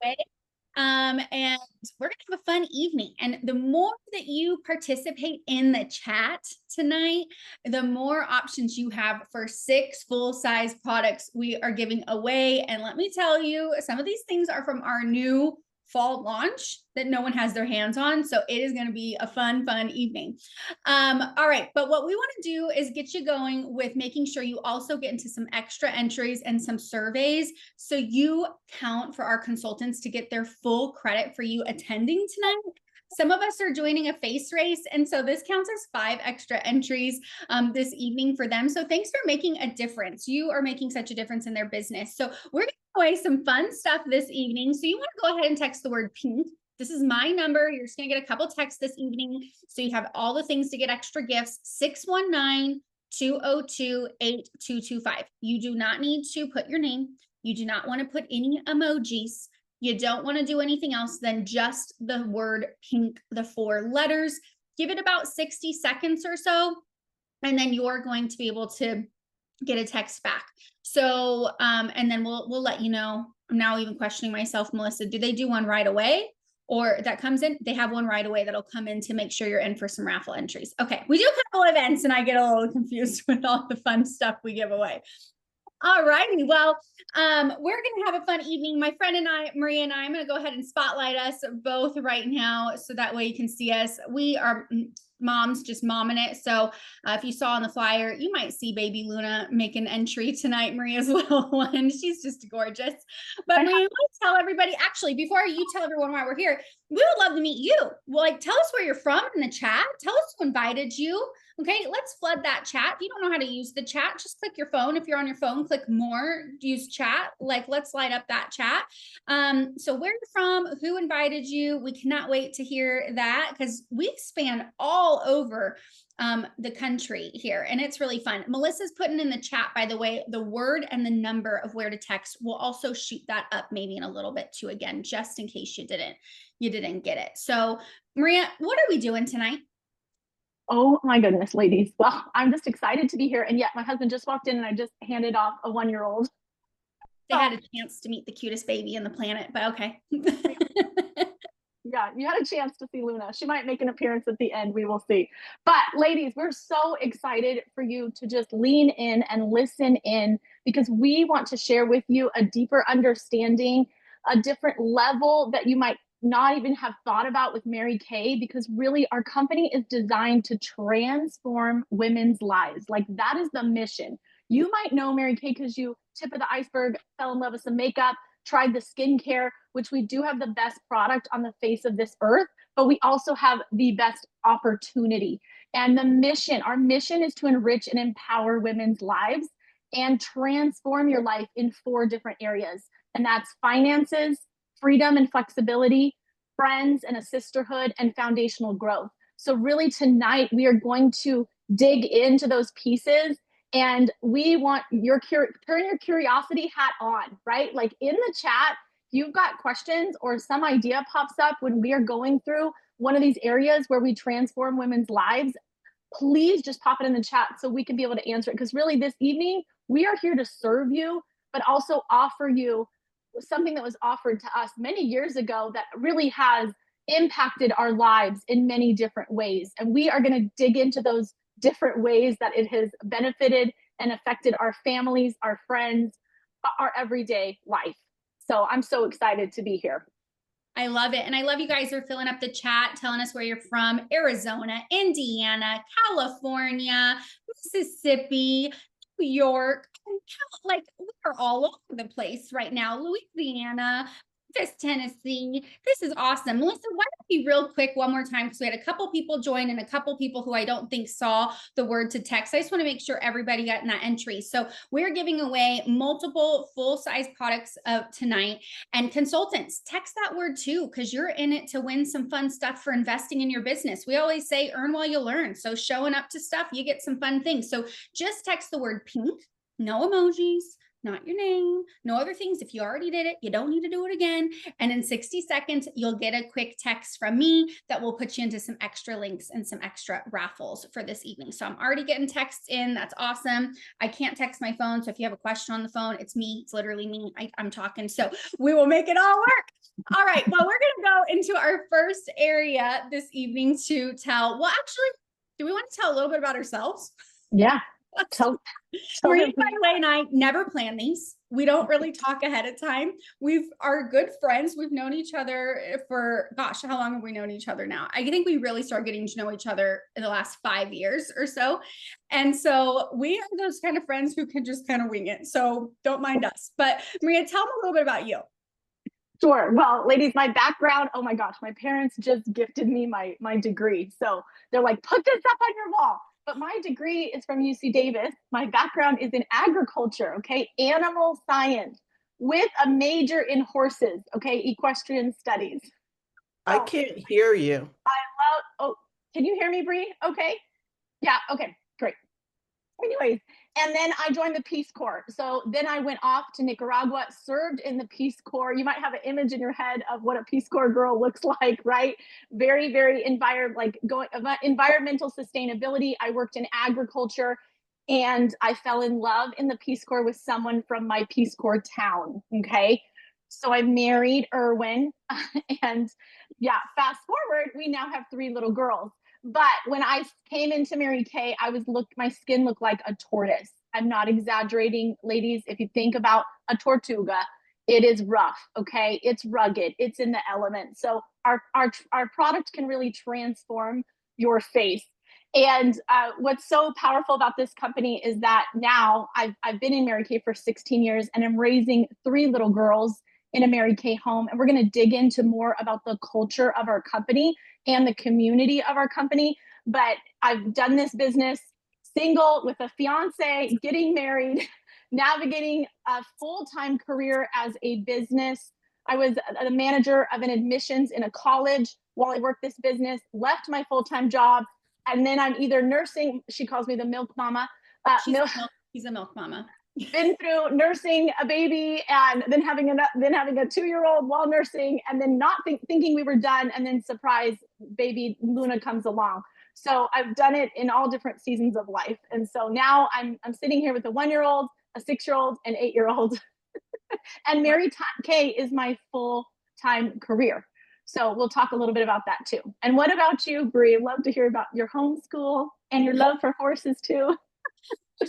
way. And we're going to have a fun evening. And the more that you participate in the chat tonight, the more options you have for 6 full-size products we are giving away. And let me tell you, some of these things are from our new fall launch that no one has their hands on. So it is going to be a fun evening. All right. But what we want to do is get you going with making sure you also get into some extra entries and some surveys. So you count for our consultants to get their full credit for you attending tonight. Some of us are joining a face race, and so this counts as 5 extra entries this evening for them. So thanks for making a difference. You are making such a difference in their business. So we're giving away some fun stuff this evening. So you want to go ahead and text the word pink. This is my number. You're just going to get a couple texts this evening. So you have all the things to get extra gifts. 619-202-8225. You do not need to put your name. You do not want to put any emojis. You don't want to do anything else than just the word pink, the 4 letters. Give it about 60 seconds or so, and then you're going to be able to get a text back. So, and then we'll let you know. I'm now even questioning myself, Melissa, do they do one right away? Or that comes in? They have one right away that'll come in to make sure you're in for some raffle entries. Okay, we do a couple events and I get a little confused with all the fun stuff we give away. All righty. Well, we're going to have a fun evening. My friend and I, Maria and I, I'm going to go ahead and spotlight us both right now so that way you can see us. We are moms just momming it. So if you saw on the flyer, you might see baby Luna make an entry tonight, Maria's little one. She's just gorgeous. But we want to tell everybody, actually, before you tell everyone why we're here, we would love to meet you. Well, like, tell us where you're from in the chat. Tell us who invited you. Okay, let's flood that chat. If you don't know how to use the chat, just click your phone. If you're on your phone, click more, use chat. Like, let's light up that chat. So where you're from, who invited you. We cannot wait to hear that because we span all over the country here, and it's really fun. Melissa's putting in the chat, by the way, the word and the number of where to text. We'll also shoot that up maybe in a little bit too, again, just in case you didn't get it. So Maria, what are we doing tonight? Oh my goodness, ladies. Well, I'm just excited to be here. And yet my husband just walked in and I just handed off a 1-year-old. They had a chance to meet the cutest baby in the planet, but okay. Yeah, you had a chance to see Luna. She might make an appearance at the end. We will see. But ladies, we're so excited for you to just lean in and listen in because we want to share with you a deeper understanding, a different level that you might not even have thought about with Mary Kay, because really our company is designed to transform women's lives. Like, that is the mission. You might know Mary Kay because you tip of the iceberg, fell in love with some makeup, tried the skincare, which we do have the best product on the face of this earth, but we also have the best opportunity. And the mission, our mission is to enrich and empower women's lives and transform your life in 4 different areas. And that's finances, freedom and flexibility, friends and a sisterhood, and foundational growth. So really tonight we are going to dig into those pieces, and we want your turn your curiosity hat on, right? Like, in the chat, if you've got questions or some idea pops up when we are going through one of these areas where we transform women's lives, please just pop it in the chat so we can be able to answer it. Because really this evening, we are here to serve you, but also offer you something that was offered to us many years ago that really has impacted our lives in many different ways. And we are going to dig into those different ways that it has benefited and affected our families, our friends, our everyday life. So I'm so excited to be here. I love it. And I love you guys are filling up the chat, telling us where you're from: Arizona, Indiana, California, Mississippi, New York. Like, we're all over the place right now. Louisiana, Tennessee. This is awesome. Melissa, why don't you real quick one more time, because we had a couple people join and a couple people who I don't think saw the word to text. I just want to make sure everybody got in that entry. So we're giving away multiple full-size products tonight, and consultants, text that word too, because you're in it to win some fun stuff for investing in your business. We always say earn while you learn. So showing up to stuff, you get some fun things. So just text the word pink, no emojis, not your name, no other things. If you already did it, you don't need to do it again. And in 60 seconds, you'll get a quick text from me that will put you into some extra links and some extra raffles for this evening. So I'm already getting texts in. That's awesome. I can't text my phone. So if you have a question on the phone, it's me. It's literally me. I'm talking. So we will make it all work. All right. Well, we're going to go into our first area this evening to tell. Well, actually, do we want to tell a little bit about ourselves? Yeah. So, Marie, by the way, and I never plan these. We don't really talk ahead of time. We are good friends. We've known each other for, gosh, how long have we known each other now? I think we really started getting to know each other in the last 5 years or so. And so we are those kind of friends who can just kind of wing it. So don't mind us. But Maria, tell me a little bit about you. sure. Well, ladies, my background, oh my gosh, my parents just gifted me my degree. So they're like, put this up on your wall. But my degree is from UC Davis. My background is in agriculture, okay? Animal science with a major in horses, okay? Equestrian studies. I So can't hear you. oh, can you hear me, Bree? Okay. Yeah, okay, great. Anyways, and then I joined the Peace Corps. So then I went off to Nicaragua, served in the Peace Corps. You might have an image in your head of what a Peace Corps girl looks like, right? Very, very environmental sustainability. I worked in agriculture, and I fell in love in the Peace Corps with someone from my Peace Corps town. Okay. So I married Erwin, and yeah, fast forward, we now have 3 little girls. But when I came into Mary Kay, my skin looked like a tortoise. I'm not exaggerating, ladies. If you think about a tortuga, it is rough, okay? It's rugged, it's in the element. So our product can really transform your face. And what's so powerful about this company is that now I've been in Mary Kay for 16 years, and I'm raising 3 little girls in a Mary Kay home. And we're going to dig into more about the culture of our company and the community of our company. But I've done this business single with a fiance, getting married, navigating a full-time career as a business. I was a manager of an admissions in a college while I worked this business, left my full-time job, and then I'm either nursing, she calls me the milk mama. She's a milk mama. Been through nursing a baby, and then having a 2-year-old while nursing, and then not thinking we were done, and then surprise, baby Luna comes along. So I've done it in all different seasons of life, and so now I'm sitting here with a 1-year-old, a 6-year-old, an 8-year-old, and Mary Kay is my full-time career. So we'll talk a little bit about that too. And what about you, Bree? I'd love to hear about your homeschool and your love for horses too.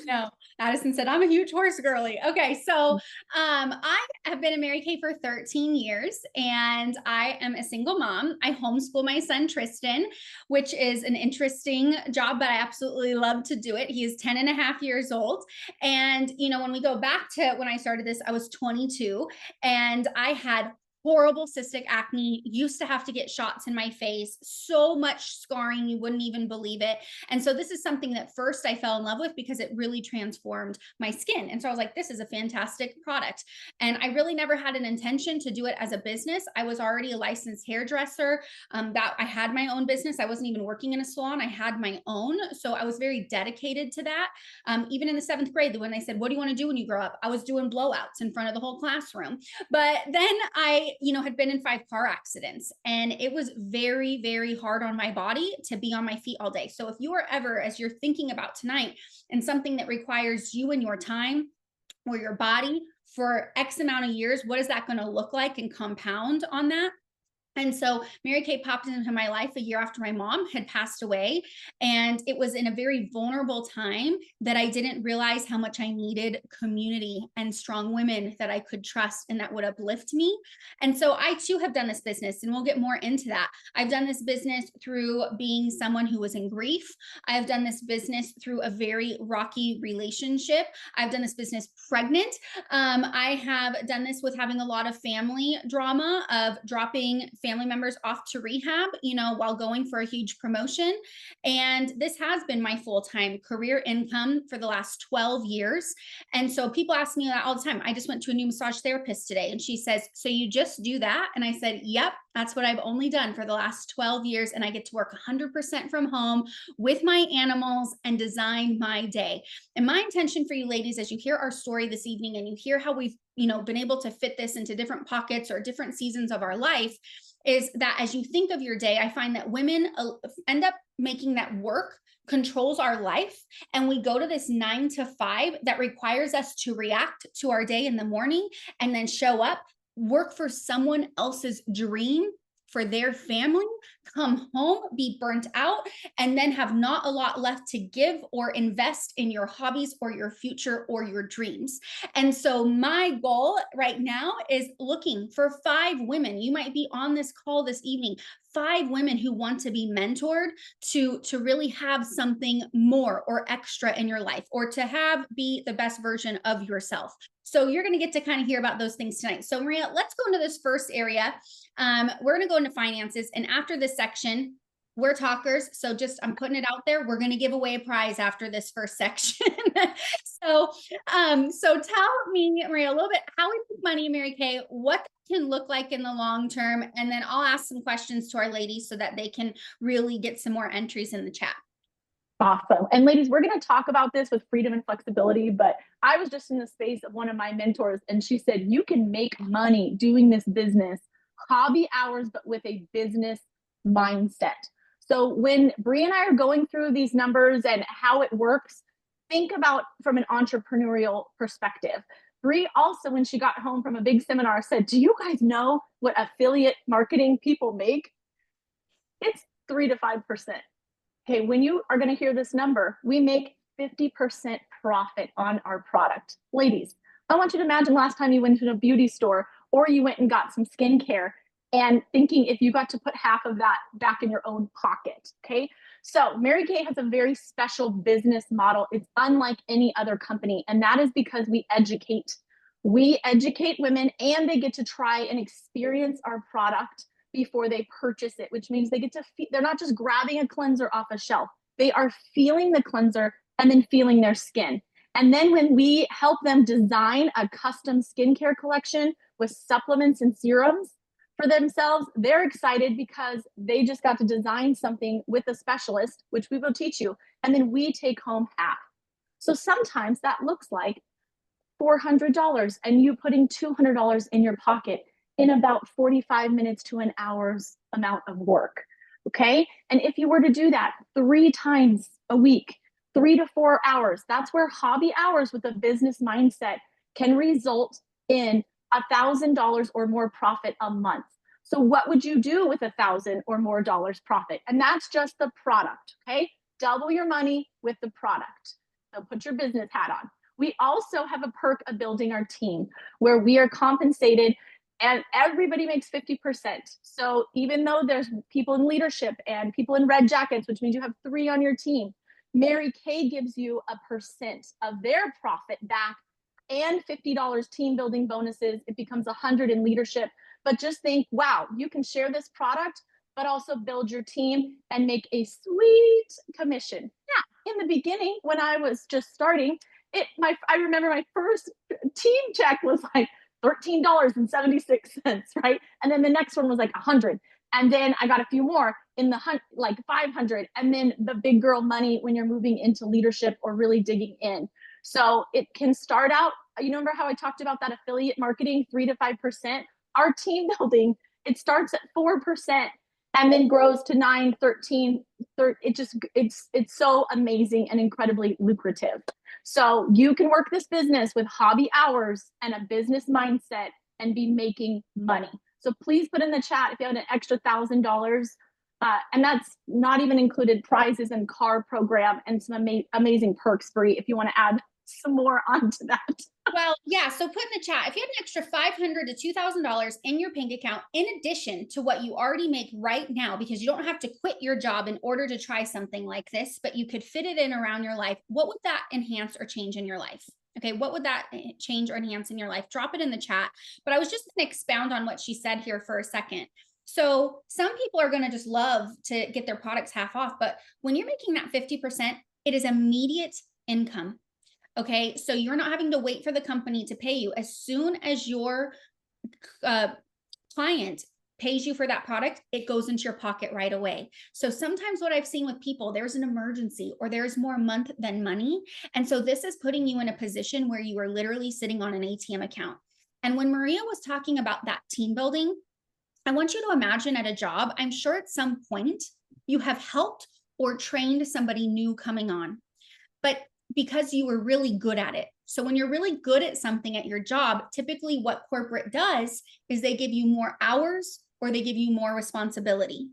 No, Addison said, I'm a huge horse girly. Okay. So, I have been in Mary Kay for 13 years, and I am a single mom. I homeschool my son, Tristan, which is an interesting job, but I absolutely love to do it. He is 10 and a half years old. And, when we go back to when I started this, I was 22, and I had horrible cystic acne, used to have to get shots in my face, so much scarring, you wouldn't even believe it. And so this is something that first I fell in love with because it really transformed my skin. And so I was like, this is a fantastic product. And I really never had an intention to do it as a business. I was already a licensed hairdresser, that I had my own business. I wasn't even working in a salon. I had my own. So I was very dedicated to that. Even in the 7th grade, when they said, what do you want to do when you grow up? I was doing blowouts in front of the whole classroom. But then I had been in 5 car accidents, and it was very, very hard on my body to be on my feet all day. So if you are ever, as you're thinking about tonight, and something that requires you and your time or your body for X amount of years, what is that going to look like and compound on that? And so Mary Kay popped into my life a year after my mom had passed away. And it was in a very vulnerable time that I didn't realize how much I needed community and strong women that I could trust and that would uplift me. And so I too have done this business, and we'll get more into that. I've done this business through being someone who was in grief. I've done this business through a very rocky relationship. I've done this business pregnant. I have done this with having a lot of family drama, of dropping family members off to rehab, while going for a huge promotion. And this has been my full-time career income for the last 12 years. And so people ask me that all the time. I just went to a new massage therapist today and she says, "So you just do that?" And I said, "Yep, that's what I've only done for the last 12 years. And I get to work 100% from home with my animals and design my day." And my intention for you ladies, as you hear our story this evening and you hear how we've, been able to fit this into different pockets or different seasons of our life, is that as you think of your day, I find that women end up making that work controls our life. And we go to this 9 to 5 that requires us to react to our day in the morning and then show up, work for someone else's dream for their family, come home, be burnt out, and then have not a lot left to give or invest in your hobbies or your future or your dreams. And so my goal right now is looking for 5 women. You might be on this call this evening, 5 women who want to be mentored to really have something more or extra in your life, or to be the best version of yourself. So you're going to get to kind of hear about those things tonight. So Maria, let's go into this first area. We're going to go into finances. And after this section, we're talkers. So I'm putting it out there. We're going to give away a prize after this first section. So tell me, Maria, a little bit how we make money, Mary Kay, what that can look like in the long term. And then I'll ask some questions to our ladies so that they can really get some more entries in the chat. Awesome. And ladies, we're going to talk about this with freedom and flexibility, but I was just in the space of one of my mentors and she said, you can make money doing this business, hobby hours, but with a business mindset. So when Bree and I are going through these numbers and how it works, think about from an entrepreneurial perspective. Bree also, when she got home from a big seminar, said, do you guys know what affiliate marketing people make? It's 3 to 5%. Okay, when you are going to hear this number, we make 50% profit on our product. Ladies, I want you to imagine last time you went to a beauty store or you went and got some skincare and thinking if you got to put half of that back in your own pocket. Okay, so Mary Kay has a very special business model. It's unlike any other company, and that is because we educate. We educate women and they get to try and experience our product before they purchase it, which means they get to they're not just grabbing a cleanser off a shelf. They are feeling the cleanser and then feeling their skin. And then when we help them design a custom skincare collection with supplements and serums for themselves, they're excited because they just got to design something with a specialist, which we will teach you, and then we take home half. So sometimes that looks like $400 and you putting $200 in your pocket in about 45 minutes to an hour's amount of work. Okay. And if you were to do that 3 times a week, 3 to 4 hours, that's where hobby hours with a business mindset can result in $1,000 or more profit a month. So what would you do with $1,000 or more profit? And that's just the product. Okay. Double your money with the product. So put your business hat on. We also have a perk of building our team where we are compensated and everybody makes 50%. So even though there's people in leadership and people in red jackets, which means you have 3 on your team, Mary Kay gives you a percent of their profit back and $50 team building bonuses. It becomes 100 in leadership. But just think, wow, you can share this product, but also build your team and make a sweet commission. Yeah, in the beginning, when I was just starting, I remember my first team check was like $13.76, right? And then the next one was like 100. And then I got a few more in the like 500. And then the big girl money when you're moving into leadership or really digging in. So it can start out, you remember how I talked about that affiliate marketing, 3 to 5%? Our team building, it starts at 4% and then grows to 9, 13. It's so amazing and incredibly lucrative. So you can work this business with hobby hours and a business mindset and be making money. So please put in the chat if you have an extra $1,000. And that's not even included prizes and car program and some amazing perks for you if you want to add some more onto that. Well, yeah. So put in the chat, if you had an extra $500 to $2,000 in your bank account, in addition to what you already make right now, because you don't have to quit your job in order to try something like this, but you could fit it in around your life, what would that enhance or change in your life? Okay, what would that change or enhance in your life? Drop it in the chat. But I was just going to expound on what she said here for a second. So some people are going to just love to get their products half off, but when you're making that 50%, it is immediate income. Okay. So you're not having to wait for the company to pay you. As soon as your uh, client pays you for that product, it goes into your pocket right away. So sometimes what I've seen with people, there's an emergency or there's more month than money. And so this is putting you in a position where you are literally sitting on an ATM account. And when Maria was talking about that team building, I want you to imagine at a job, I'm sure at some point you have helped or trained somebody new coming on, but because you were really good at it. So when you're really good at something at your job, typically what corporate does is they give you more hours or they give you more responsibility.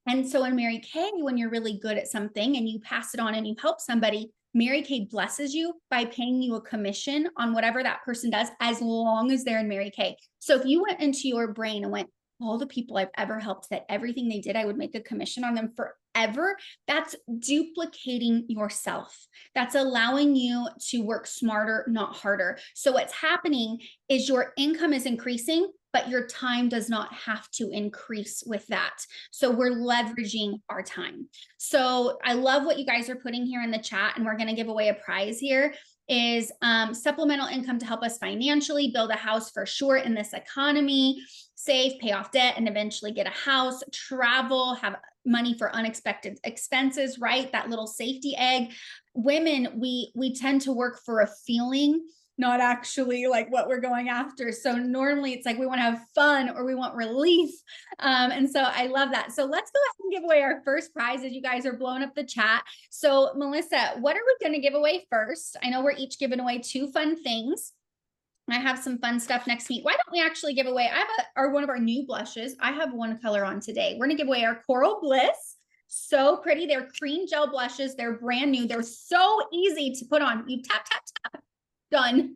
And so in Mary Kay, when you're really good at something and you pass it on and you help somebody, Mary Kay blesses you by paying you a commission on whatever that person does, as long as they're in Mary Kay. So if you went into your brain and went, all the people I've ever helped, that everything they did, I would make a commission on them forever, that's duplicating yourself. That's allowing you to work smarter, not harder. So what's happening is your income is increasing, but your time does not have to increase with that. So we're leveraging our time. So I love what you guys are putting here in the chat, and we're going to give away a prize here is supplemental income to help us financially build a house for sure in this economy, save, pay off debt, and eventually get a house, travel, have money for unexpected expenses, right? That little safety egg. Women, we tend to work for a feeling, not actually like what we're going after. So normally it's like we want to have fun or we want relief. And so I love that. So let's go ahead and give away our first prize as you guys are blowing up the chat. So Melissa, what are we going to give away first? I know we're each giving away 2 fun things. I have some fun stuff next week. Why don't we actually give away, I have one of our new blushes. I have one color on today. We're going to give away our Coral Bliss. So pretty. They're cream gel blushes. They're brand new. They're so easy to put on. You tap, tap, tap. Done.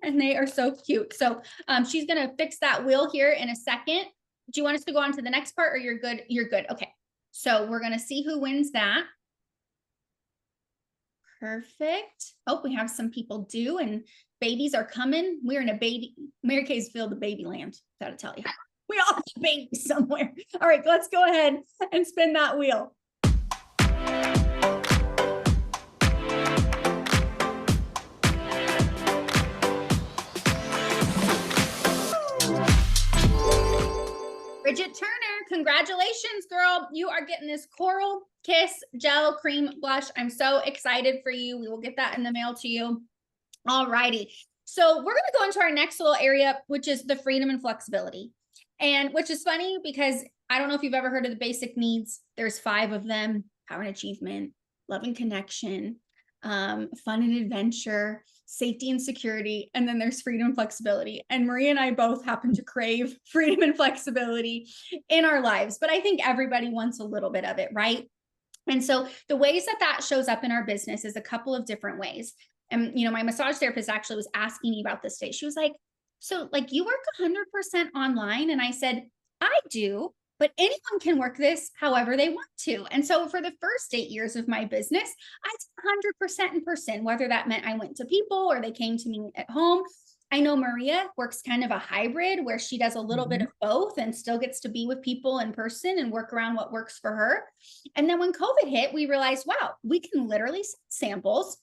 And they are so cute. So she's going to fix that wheel here in a second. Do you want us to go on to the next part, or you're good? You're good. Okay. So we're going to see who wins that. Perfect. Oh, we have some people due, and babies are coming. We're in a baby, Mary Kay's filled the baby land. Gotta tell you, we all have babies somewhere. All right, let's go ahead and spin that wheel. Bridget Turner, congratulations, girl. You are getting this Coral Kiss Gel Cream Blush. I'm so excited for you. We will get that in the mail to you. All righty. So we're going to go into our next little area, which is the freedom and flexibility. And which is funny because I don't know if you've ever heard of the basic needs. There's 5 of them: power and achievement, love and connection, fun and adventure, safety and security, and then there's freedom and flexibility. And Maria and I both happen to crave freedom and flexibility in our lives, but I think everybody wants a little bit of it, right? And so the ways that that shows up in our business is a couple of different ways. And, you know, my massage therapist actually was asking me about this today. She was like, so like you work 100% online? And I said, I do, but anyone can work this however they want to. And so for the first 8 years of my business, I did 100% in person, whether that meant I went to people or they came to me at home. I know Maria works kind of a hybrid where she does a little bit of both and still gets to be with people in person and work around what works for her. And then when COVID hit, we realized, wow, we can literally send samples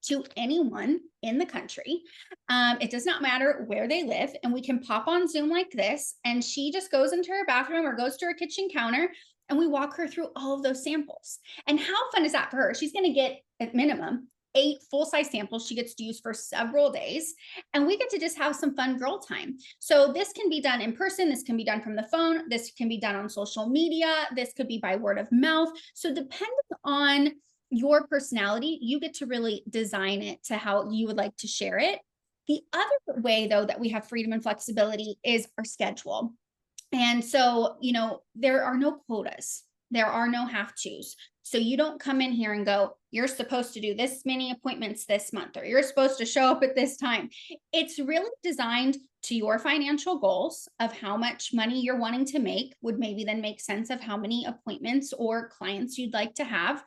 to anyone in the country. It does not matter where they live, and we can pop on Zoom like this, and she just goes into her bathroom or goes to her kitchen counter, and we walk her through all of those samples. And how fun is that for her? She's going to get at minimum 8 full-size samples she gets to use for several days, and we get to just have some fun girl time. So this can be done in person, this can be done from the phone, this can be done on social media, this could be by word of mouth. So depending on your personality, you get to really design it to how you would like to share it. The other way, though, that we have freedom and flexibility is our schedule. And so, you know, there are no quotas. There are no have tos. So you don't come in here and go, you're supposed to do this many appointments this month, or you're supposed to show up at this time. It's really designed to your financial goals of how much money you're wanting to make, would maybe then make sense of how many appointments or clients you'd like to have.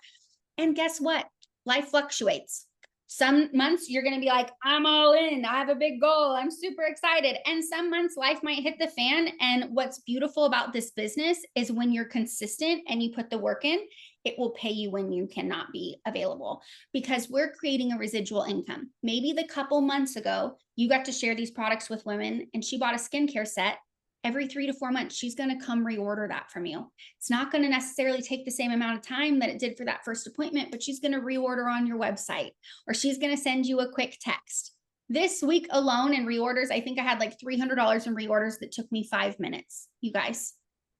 And guess what? Life fluctuates. Some months you're going to be like, I'm all in. I have a big goal. I'm super excited. And some months life might hit the fan. And what's beautiful about this business is when you're consistent and you put the work in, it will pay you when you cannot be available, because we're creating a residual income. Maybe the couple months ago, you got to share these products with women and she bought a skincare set. Every 3 to 4 months, she's going to come reorder that from you. It's not going to necessarily take the same amount of time that it did for that first appointment, but she's going to reorder on your website, or she's going to send you a quick text. This week alone in reorders, I think I had like $300 in reorders that took me 5 minutes. You guys,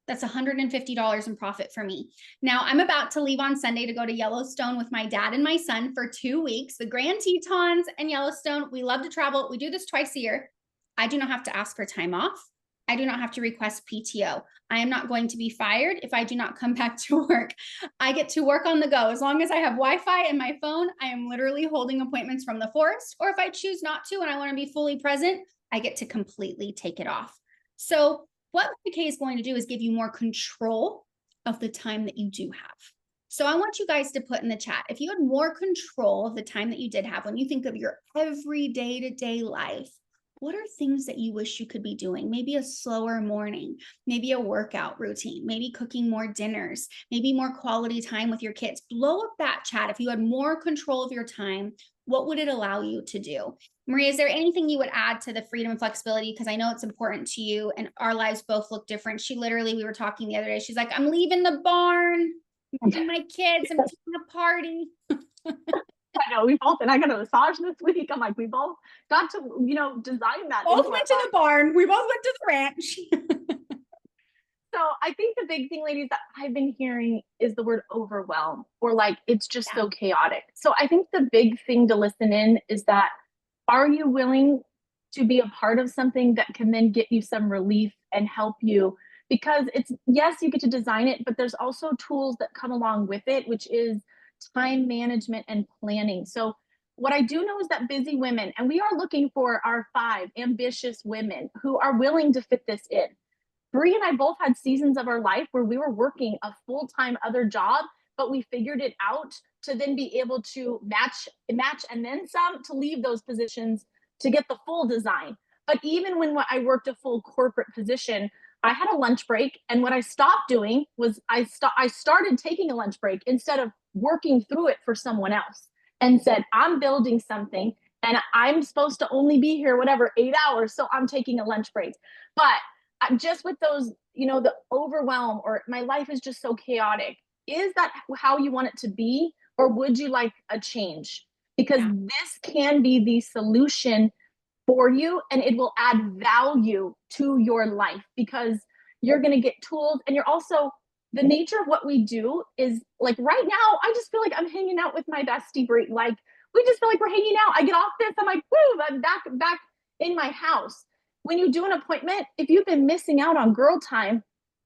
that's $150 in profit for me. Now I'm about to leave on Sunday to go to Yellowstone with my dad and my son for 2 weeks, the Grand Tetons and Yellowstone. We love to travel. We do this twice a year. I do not have to ask for time off. I do not have to request PTO. I am not going to be fired if I do not come back to work. I get to work on the go. As long as I have Wi-Fi and my phone, I am literally holding appointments from the forest. Or if I choose not to and I want to be fully present, I get to completely take it off. So what MK is going to do is give you more control of the time that you do have. So I want you guys to put in the chat, if you had more control of the time that you did have, when you think of your every day-to-day life, what are things that you wish you could be doing? Maybe a slower morning, maybe a workout routine, maybe cooking more dinners, maybe more quality time with your kids. Blow up that chat. If you had more control of your time, what would it allow you to do? Maria, is there anything you would add to the freedom and flexibility? Because I know it's important to you and our lives both look different. She literally, we were talking the other day, she's like, I'm leaving the barn, I'm taking my kids, I'm taking a party. I know, we both, and I got a massage this week. I'm like, we both got to, design that. Both went to the barn. We both went to the ranch. So I think the big thing, ladies, that I've been hearing is the word overwhelm, or like, it's just so chaotic. So I think the big thing to listen in is that, are you willing to be a part of something that can then get you some relief and help you? Because it's, yes, you get to design it, but there's also tools that come along with it, which is time management and planning. So what I do know is that busy women, and we are looking for our 5 ambitious women who are willing to fit this in. Bree and I both had seasons of our life where we were working a full-time other job, but we figured it out to then be able to match and then some to leave those positions to get the full design. But even when I worked a full corporate position, I had a lunch break, and what I stopped doing was I started taking a lunch break instead of working through it for someone else, and said, I'm building something and I'm supposed to only be here, whatever, 8 hours. So I'm taking a lunch break. But I'm just with those, the overwhelm, or my life is just so chaotic. Is that how you want it to be? Or would you like a change? Because this can be the solution for you, and it will add value to your life, because you're going to get tools, and you're also, the nature of what we do is, like, right now, I just feel like I'm hanging out with my bestie Brie. Like, we just feel like we're hanging out. I get off this, I'm like, woo, I'm back in my house. When you do an appointment, if you've been missing out on girl time,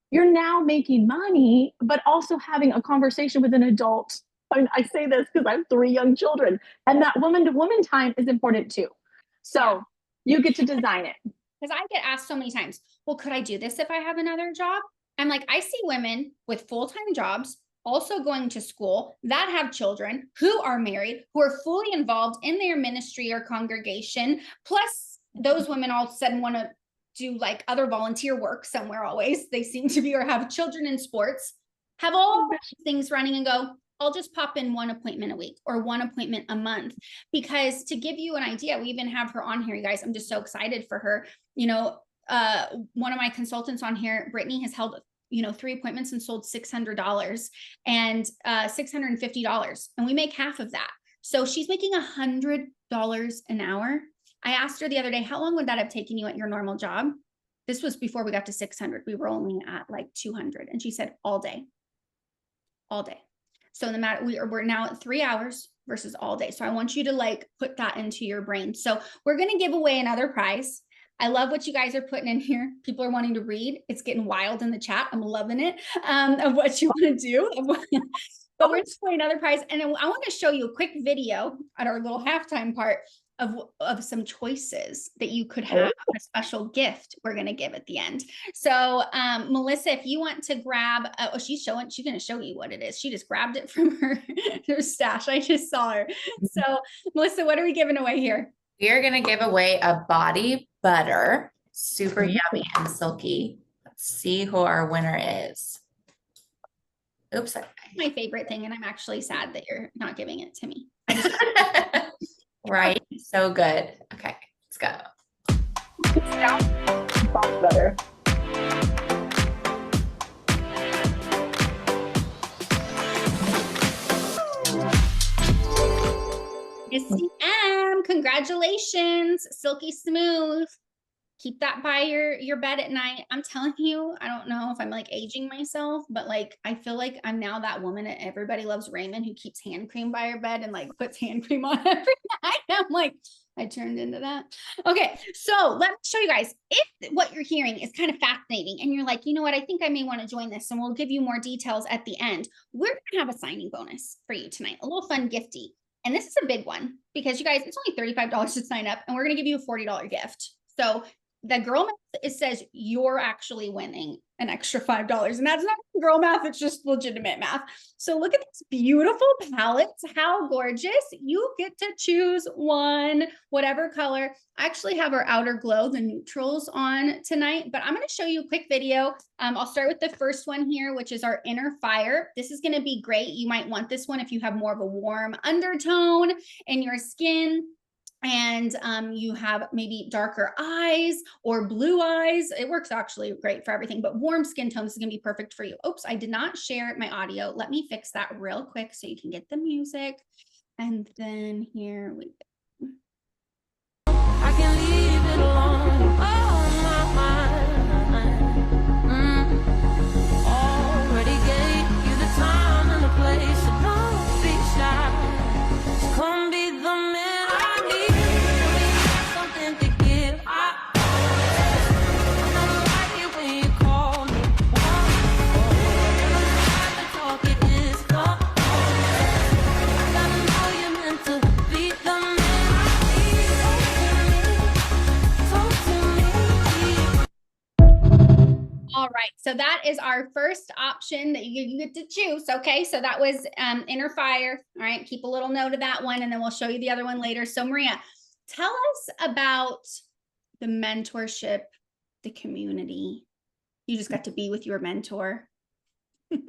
you're now making money, but also having a conversation with an adult. I say this because I have 3 young children, and that woman-to-woman time is important too. So you get to design it. Because I get asked so many times, well, could I do this if I have another job? I'm like, I see women with full-time jobs, also going to school, that have children, who are married, who are fully involved in their ministry or congregation. Plus, those women all of a sudden want to do like other volunteer work somewhere always. They seem to be, or have children in sports, have all things running, and go, I'll just pop in 1 appointment a week or 1 appointment a month. Because to give you an idea, we even have her on here, you guys. I'm just so excited for her. One of my consultants on here, Brittany, has held 3 appointments and sold $600 and $650, and we make half of that. So she's making $100 an hour. I asked her the other day, how long would that have taken you at your normal job? This was before we got to 600. We were only at like 200. And she said, all day. So in the matter, we're now at 3 hours versus all day. So I want you to like put that into your brain. So we're going to give away another prize. I love what you guys are putting in here. People are wanting to read. It's getting wild in the chat. I'm loving it, of what you want to do. But we're just playing another prize. And I want to show you a quick video at our little halftime part of some choices that you could have, a special gift we're going to give at the end. So Melissa, if you want to grab, oh, she's going to show you what it is. She just grabbed it from her stash. I just saw her. So Melissa, what are we giving away here? We are going to give away a body butter, super yummy and silky. Let's see who our winner is. Oops. My favorite thing, and I'm actually sad that you're not giving it to me. Right. So good. Okay, let's go. Body butter. Misty M, congratulations, silky smooth. Keep that by your bed at night. I'm telling you, I don't know if I'm like aging myself, but like I feel like I'm now that woman at Everybody Loves Raymond who keeps hand cream by her bed and like puts hand cream on every night. I'm like, I turned into that. Okay, so let me show you guys. If what you're hearing is kind of fascinating and you're like, you know what, I think I may want to join this, and we'll give you more details at the end. We're gonna have a signing bonus for you tonight, a little fun gifty. And this is a big one because you guys, it's only $35 to sign up, and we're gonna give you a $40 gift. So the girl math, it says you're actually winning an extra $5, and that's not girl math, it's just legitimate math. So look at these beautiful palettes, how gorgeous. You get to choose one, whatever color. I actually have our outer glow, the neutrals, on tonight, but I'm going to show you a quick video. I'll start with the first one here, which is our Inner Fire. This is going to be great. You might want this one if you have more of a warm undertone in your skin, and you have maybe darker eyes or blue eyes. It works actually great for everything, but warm skin tones is gonna be perfect for you. Oops, I did not share my audio. Let me fix that real quick so you can get the music. And then here we go. I can leave it alone. Oh, already gave you the time and the place, so don't be shy. Just come be the man. All right, so that is our first option that you get to choose. Okay, so that was Inner Fire. All right, keep a little note of that one, and then we'll show you the other one later. So Maria, tell us about the mentorship, the community. You just got to be with your mentor. And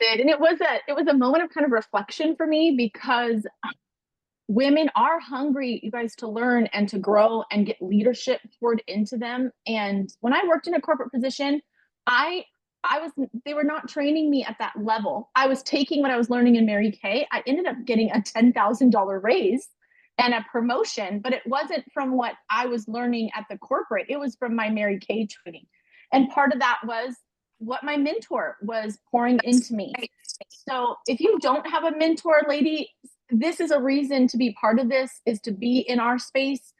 it was a moment of kind of reflection for me, because women are hungry, you guys, to learn and to grow and get leadership poured into them. And when I worked in a corporate position, they were not training me at that level. I was taking what I was learning in Mary Kay. I ended up getting a $10,000 raise and a promotion, but it wasn't from what I was learning at the corporate. It was from my Mary Kay training. And part of that was what my mentor was pouring into me. So if you don't have a mentor, lady, this is a reason to be part of this, is to be in our space,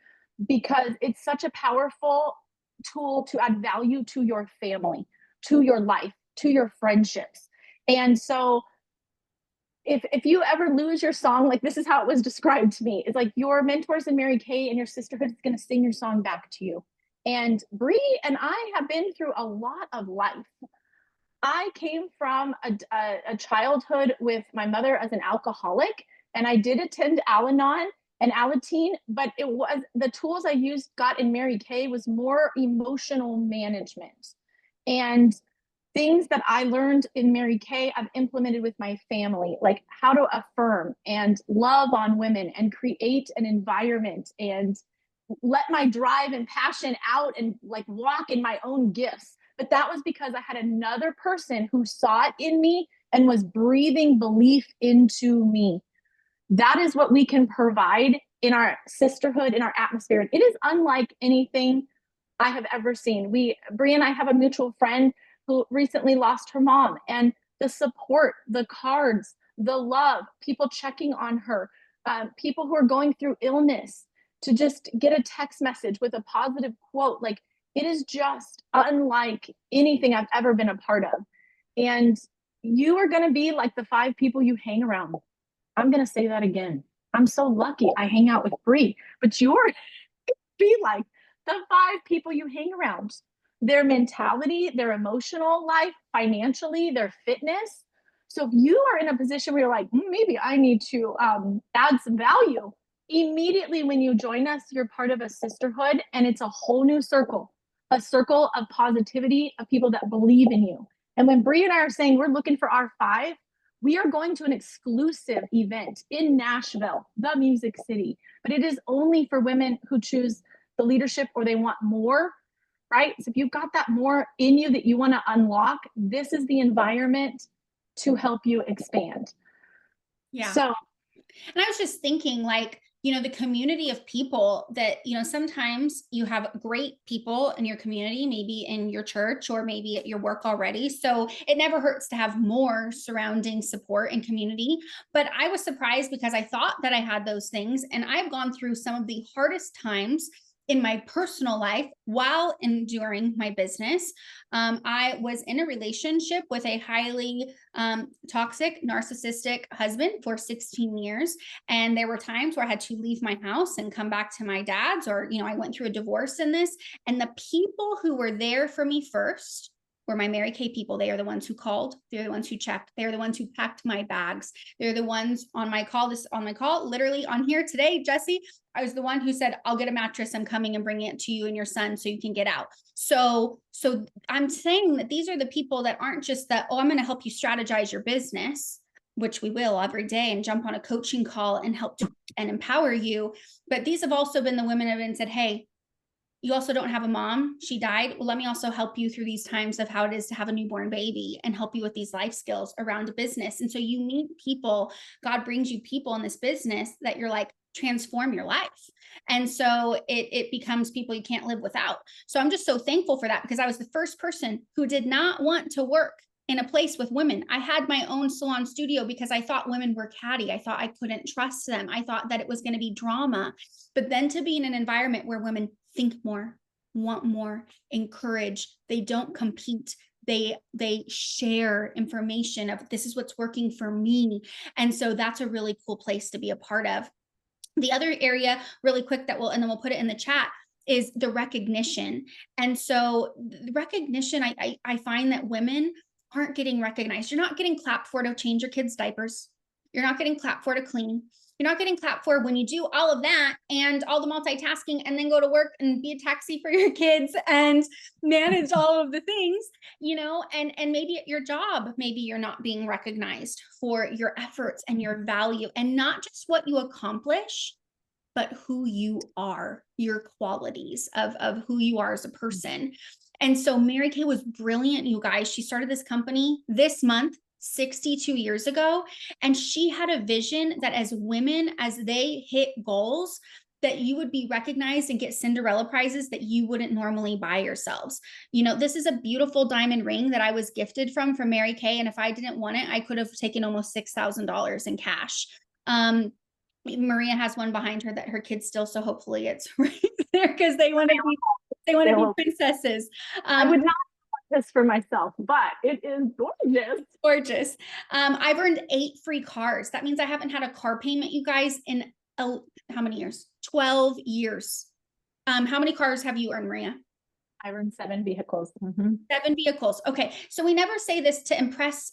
because it's such a powerful tool to add value to your family, to your life, to your friendships. And so if you ever lose your song, like this is how it was described to me, it's like your mentors in Mary Kay and your sisterhood is going to sing your song back to you. And Bree and I have been through a lot of life. I came from a childhood with my mother as an alcoholic, and I did attend Al-Anon and Alateen, but it was the tools I got in Mary Kay was more emotional management, and things that I learned in Mary Kay I've implemented with my family, like how to affirm and love on women and create an environment and let my drive and passion out and like walk in my own gifts. But that was because I had another person who saw it in me and was breathing belief into me. That is what we can provide in our sisterhood, in our atmosphere. It is unlike anything I have ever seen. Bree and I have a mutual friend who recently lost her mom, and the support, the cards, the love, people checking on her, people who are going through illness, to just get a text message with a positive quote, like it is just unlike anything I've ever been a part of. And you are going to be like the 5 people you hang around. I'm going to say that again. I'm so lucky I hang out with Bree, but you're be like the 5 people you hang around, their mentality, their emotional life, financially, their fitness. So if you are in a position where you're like, maybe I need to add some value, immediately when you join us, you're part of a sisterhood and it's a whole new circle, a circle of positivity, of people that believe in you. And when Bree and I are saying we're looking for our 5, we are going to an exclusive event in Nashville, the Music City, but it is only for women who choose the leadership or they want more, right? So if you've got that more in you that you want to unlock, this is the environment to help you expand. Yeah. So, and I was just thinking, like, you know, the community of people that, you know, sometimes you have great people in your community, maybe in your church or maybe at your work already. So it never hurts to have more surrounding support and community. But I was surprised because I thought that I had those things. And I've gone through some of the hardest times in my personal life while enduring my business. I was in a relationship with a highly toxic, narcissistic husband for 16 years. And there were times where I had to leave my house and come back to my dad's, or, you know, I went through a divorce in this. And the people who were there for me first were my Mary Kay people. They are the ones who called. They're the ones who checked. They're the ones who packed my bags. They're the ones on my call, literally on here today, Jesse, I was the one who said, I'll get a mattress. I'm coming and bringing it to you and your son so you can get out. So I'm saying that these are the people that aren't just that, oh, I'm going to help you strategize your business, which we will every day, and jump on a coaching call and help and empower you. But these have also been the women who have said, hey, you also don't have a mom. She died. Well, let me also help you through these times of how it is to have a newborn baby and help you with these life skills around a business. And so you meet people, God brings you people in this business that you're like, transform your life. And so it becomes people you can't live without. So I'm just so thankful for that, because I was the first person who did not want to work in a place with women. I had my own salon studio because I thought women were catty. I thought I couldn't trust them. I thought that it was going to be drama. But then to be in an environment where women think more, want more, encourage, they don't compete. They share information of this is what's working for me. And so that's a really cool place to be a part of. The other area really quick and then we'll put it in the chat, is the recognition. And so the recognition, I find that women aren't getting recognized. You're not getting clapped for to change your kids' diapers. You're not getting clapped for to clean. You're not getting clapped for when you do all of that and all the multitasking and then go to work and be a taxi for your kids and manage all of the things, you know, and maybe at your job, maybe you're not being recognized for your efforts and your value, and not just what you accomplish, but who you are, your qualities of who you are as a person. And so Mary Kay was brilliant, you guys. She started this company this month, 62 years ago. And she had a vision that as women, as they hit goals, that you would be recognized and get Cinderella prizes that you wouldn't normally buy yourselves. You know, this is a beautiful diamond ring that I was gifted from Mary Kay. And if I didn't want it, I could have taken almost $6,000 in cash. Maria has one behind her that her kids still, so hopefully it's right there, because they want to be princesses. I would not want this for myself, but it is gorgeous. Gorgeous. I've earned 8 free cars. That means I haven't had a car payment, you guys, in how many years? 12 years. How many cars have you earned, Maria? I earned 7 vehicles. 7 vehicles. Okay. So we never say this to impress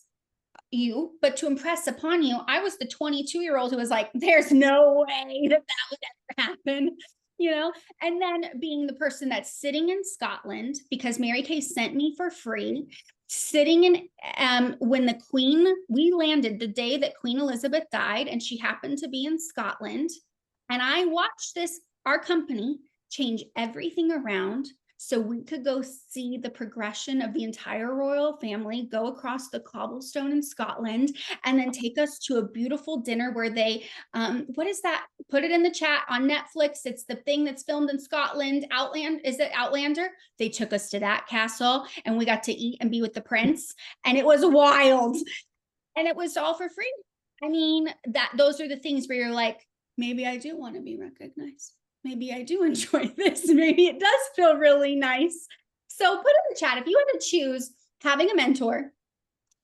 you, but to impress upon you, I was the 22-year-old who was like, there's no way that would ever happen, you know? And then being the person that's sitting in Scotland, because Mary Kay sent me for free, sitting in, when we landed the day that Queen Elizabeth died, and she happened to be in Scotland. And I watched our company change everything around so we could go see the progression of the entire royal family, go across the cobblestone in Scotland, and then take us to a beautiful dinner where they, what is that? Put it in the chat on Netflix. It's the thing that's filmed in Scotland. Is it Outlander? They took us to that castle and we got to eat and be with the prince. And it was wild. And it was all for free. I mean, those are the things where you're like, maybe I do want to be recognized. Maybe I do enjoy this. Maybe it does feel really nice. So put in the chat, if you had to choose having a mentor,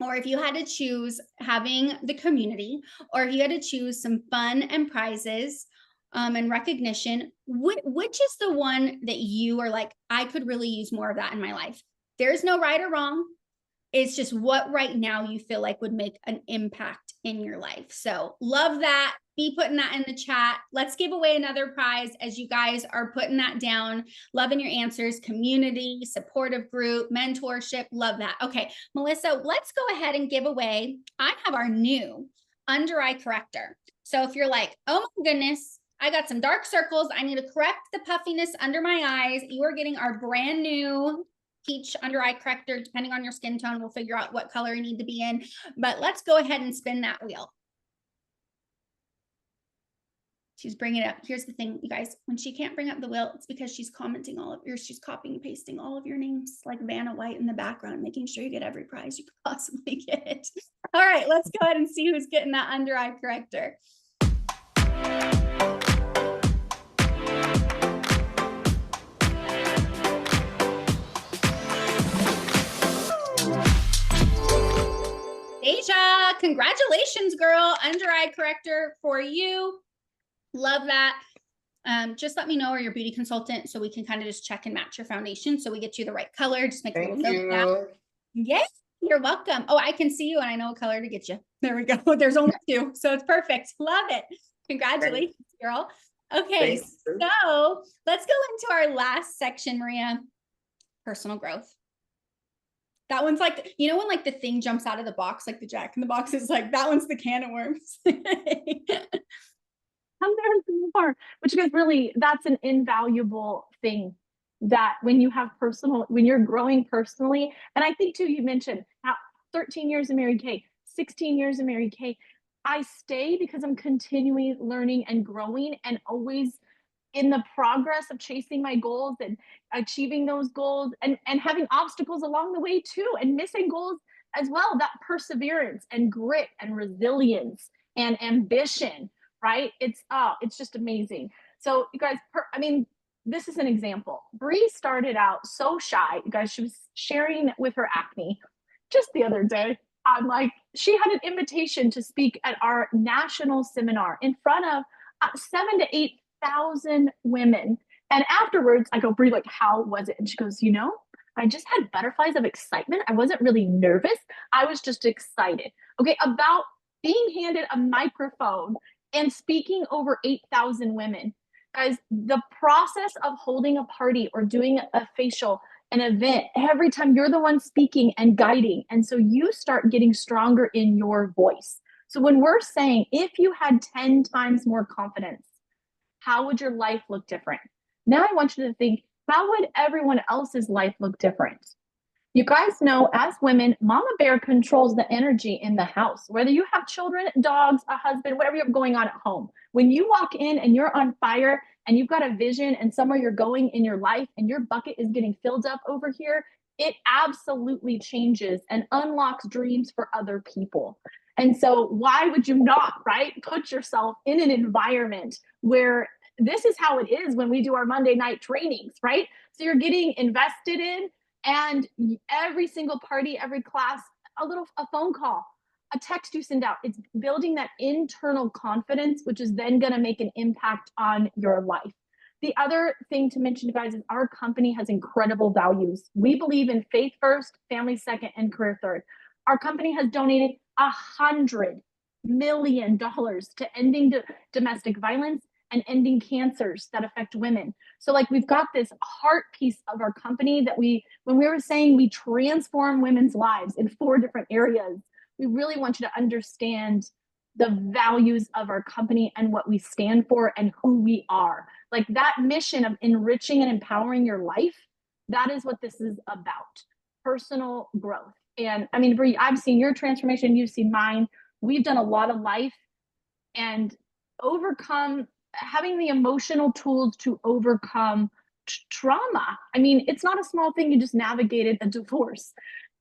or if you had to choose having the community, or if you had to choose some fun and prizes and recognition, which is the one that you are like, I could really use more of that in my life? There's no right or wrong. It's just what right now you feel like would make an impact in your life. So love that. Be putting that in the chat. Let's give away another prize as you guys are putting that down. Loving your answers, community, supportive group, mentorship. Love that. Okay, Melissa, let's go ahead and give away. I have our new under eye corrector. So if you're like, oh my goodness, I got some dark circles, I need to correct the puffiness under my eyes, you are getting our brand new peach under eye corrector. Depending on your skin tone, we'll figure out what color you need to be in. But let's go ahead and spin that wheel. She's bringing it up. Here's the thing, you guys. When she can't bring up the wheel, it's because she's commenting all of yours. She's copying and pasting all of your names like Vanna White in the background, making sure you get every prize you could possibly get. All right, let's go ahead and see who's getting that under eye corrector. Asia, congratulations, girl. Under eye corrector for you. Love that. Just let me know, or your beauty consultant, so we can kind of just check and match your foundation so we get you the right color. Just make a little note of that. Yes, you're welcome. Oh, I can see you and I know what color to get you. There we go. There's only two, so it's perfect. Love it. Congratulations, girl. Okay, so let's go into our last section, Maria. Personal growth. That one's like, you know, when like the thing jumps out of the box, like the Jack in the Box is like, that one's the can of worms. Which is really, that's an invaluable thing, that when you have when you're growing personally. And I think too, you mentioned how 13 years of Mary Kay, 16 years of Mary Kay, I stay because I'm continually learning and growing, and always in the progress of chasing my goals and achieving those goals, and having obstacles along the way too, and missing goals as well. That perseverance and grit and resilience and ambition, right? It's just amazing. So you guys, I mean, this is an example. Bree started out so shy. You guys, she was sharing with her acne just the other day. I'm like, she had an invitation to speak at our national seminar in front of 7,000 to 8,000 women. And afterwards, I go, Bree, like, how was it? And she goes, you know, I just had butterflies of excitement. I wasn't really nervous. I was just excited. Okay, about being handed a microphone and speaking over 8,000 women. Guys, the process of holding a party or doing a facial, an event, every time you're the one speaking and guiding. And so you start getting stronger in your voice. So when we're saying, if you had 10 times more confidence, how would your life look different? Now I want you to think, how would everyone else's life look different? You guys know, as women, Mama Bear controls the energy in the house. Whether you have children, dogs, a husband, whatever you have going on at home. When you walk in and you're on fire and you've got a vision and somewhere you're going in your life and your bucket is getting filled up over here, it absolutely changes and unlocks dreams for other people. And so why would you not, right, put yourself in an environment where this is how it is when we do our Monday night trainings, right? So you're getting invested in, and every single party, every class, a phone call, a text you send out, it's building that internal confidence, which is then going to make an impact on your life. The other thing to mention, guys, is our company has incredible values. We believe in faith first, family second, and career third. Our company has donated $100 million to ending domestic violence and ending cancers that affect women. So like, we've got this heart piece of our company that when we were saying we transform women's lives in 4 different areas, we really want you to understand the values of our company and what we stand for and who we are. Like, that mission of enriching and empowering your life, that is what this is about, personal growth. And I mean, Bree, I've seen your transformation, you've seen mine. We've done a lot of life and having the emotional tools to overcome trauma. I mean, it's not a small thing. You just navigated a divorce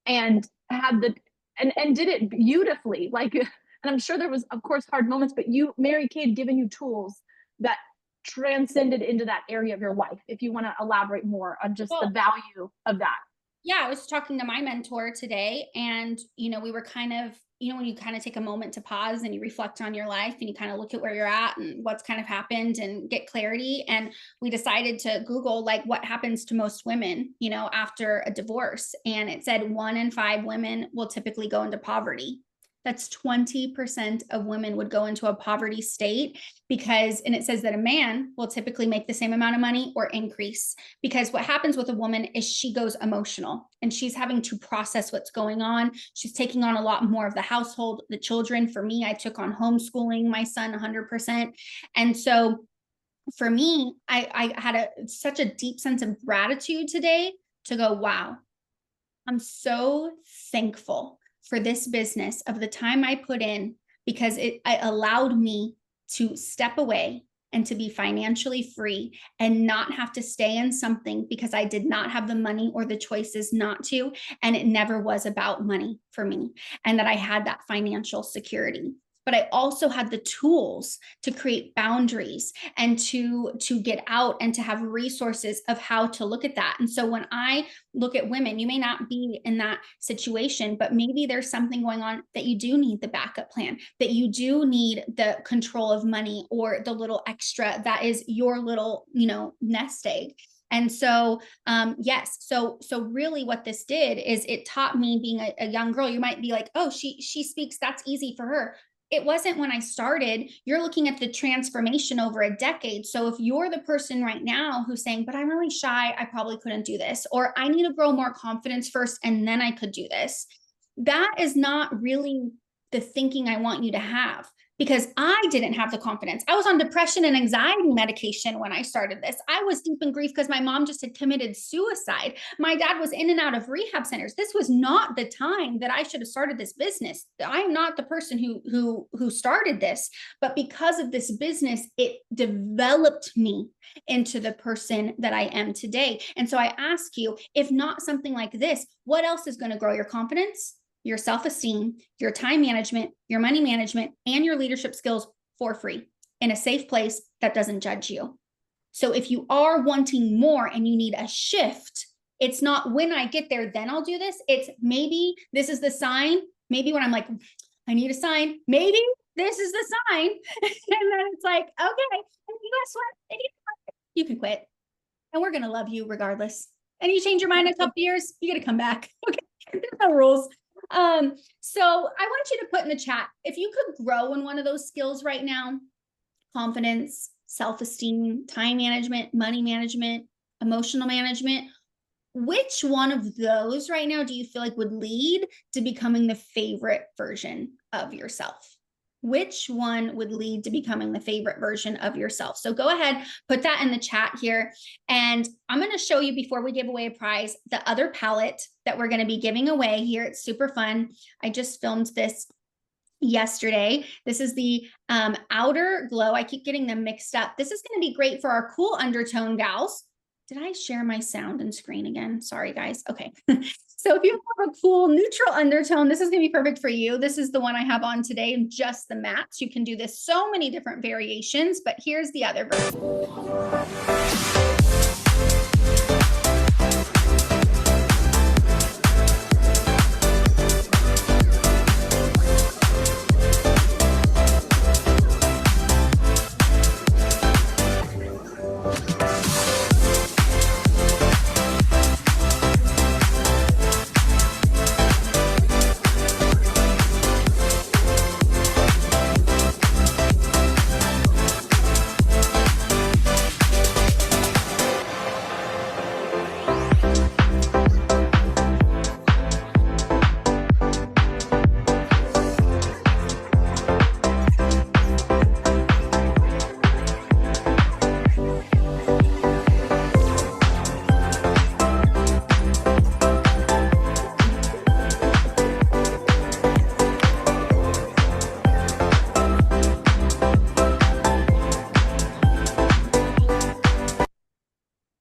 and and did it beautifully. Like, and I'm sure there was, of course, hard moments, but Mary Kay had given you tools that transcended into that area of your life. If you want to elaborate more on just the value of that. Yeah, I was talking to my mentor today, and we were kind of, when you kind of take a moment to pause and you reflect on your life and you kind of look at where you're at and what's kind of happened and get clarity. And we decided to Google like what happens to most women, after a divorce. And it said 1 in 5 women will typically go into poverty. That's 20% of women would go into a poverty state because, and it says that a man will typically make the same amount of money or increase, because what happens with a woman is she goes emotional and she's having to process what's going on. She's taking on a lot more of the household, the children. For me, I took on homeschooling my son 100%. And so for me, I had such a deep sense of gratitude today to go, wow, I'm so thankful for this business of the time I put in, because it allowed me to step away and to be financially free and not have to stay in something because I did not have the money or the choices not to. And it never was about money for me, and that I had that financial security. But I also had the tools to create boundaries and to get out and to have resources of how to look at that. And so when I look at women, you may not be in that situation, but maybe there's something going on that you do need the backup plan, that you do need the control of money or the little extra that is your little, nest egg. And so, yes. So really what this did is it taught me, being a young girl, you might be like, oh, she speaks, that's easy for her. It wasn't when I started. You're looking at the transformation over a decade. So if you're the person right now who's saying, but I'm really shy, I probably couldn't do this, or I need to grow more confidence first and then I could do this, that is not really the thinking I want you to have, because I didn't have the confidence. I was on depression and anxiety medication when I started this. I was deep in grief because my mom just had committed suicide. My dad was in and out of rehab centers. This was not the time that I should have started this business. I am not the person who started this, but because of this business, it developed me into the person that I am today. And so I ask you, if not something like this, what else is going to grow your confidence, your self-esteem, your time management, your money management, and your leadership skills for free in a safe place that doesn't judge you? So if you are wanting more and you need a shift, it's not when I get there, then I'll do this. It's maybe this is the sign. Maybe when I'm like, I need a sign, maybe this is the sign. And then it's like, okay, and you guess what? You can quit. And we're going to love you regardless. And you change your mind in a couple years, you got to come back. Okay. There's no rules. So I want you to put in the chat, if you could grow in one of those skills right now: confidence, self-esteem, time management, money management, emotional management, which one of those right now do you feel like would lead to becoming the favorite version of yourself? Which one would lead to becoming the favorite version of yourself? So go ahead, put that in the chat here. And I'm going to show you, before we give away a prize, the other palette that we're going to be giving away here. It's super fun. I just filmed this yesterday. This is the Outer Glow. I keep getting them mixed up. This is going to be great for our cool undertone gals. Did I share my sound and screen again? Sorry, guys. Okay. So if you have a cool neutral undertone, this is going to be perfect for you. This is the one I have on today, and just the mattes. You can do this so many different variations, but here's the other version.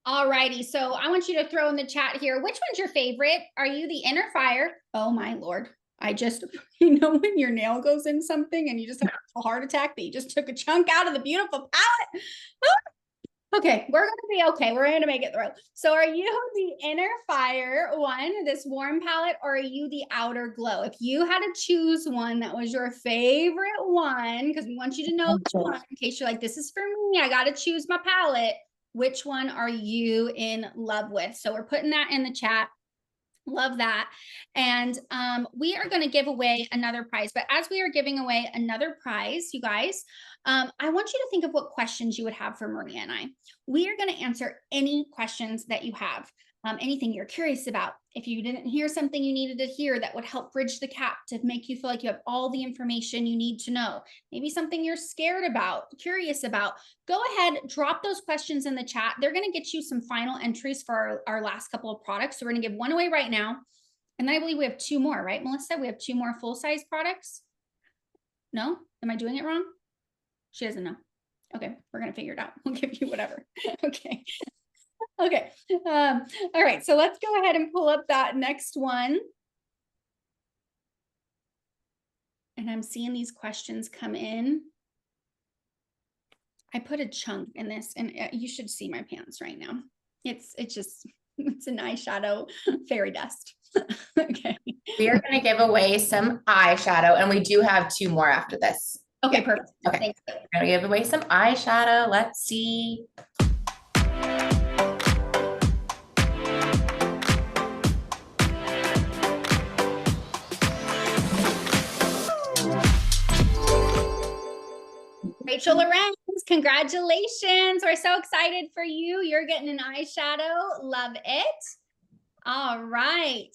Alrighty, so I want you to throw in the chat here, which one's your favorite? Are you the inner fire? Oh my Lord. I just, when your nail goes in something and you just have a heart attack that you just took a chunk out of the beautiful palette. Okay, we're gonna be okay. We're gonna make it through. So are you the inner fire one, this warm palette, or are you the outer glow? If you had to choose one that was your favorite one, because we want you to know which one, in case you're like, this is for me, I gotta choose my palette. Which one are you in love with? So we're putting that in the chat. Love that. And we are going to give away another prize. But as we are giving away another prize, you guys, I want you to think of what questions you would have for Maria and I. We are going to answer any questions that you have, anything you're curious about. If you didn't hear something you needed to hear that would help bridge the gap to make you feel like you have all the information you need to know, maybe something you're scared about, curious about, go ahead, drop those questions in the chat. They're going to get you some final entries for our last couple of products. So we're going to give one away right now. And then I believe we have two more, right, Melissa? We have two more full-size products. No? Am I doing it wrong? She doesn't know. Okay, we're going to figure it out. We'll give you whatever. Okay. Okay. All right. So let's go ahead and pull up that next one. And I'm seeing these questions come in. I put a chunk in this, and you should see my pants right now. It's an eyeshadow fairy dust. Okay. We are going to give away some eyeshadow, and we do have two more after this. Okay, perfect. Okay. Thanks. We're going to give away some eyeshadow. Let's see. Rachel Lorenz, congratulations. We're so excited for you. You're getting an eyeshadow. Love it. All right.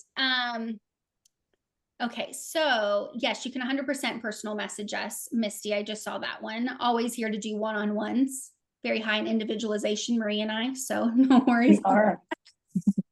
Okay, so yes, you can 100% personal message us, Misty. I just saw that one. Always here to do one-on-ones. Very high in individualization, Marie and I, so no worries.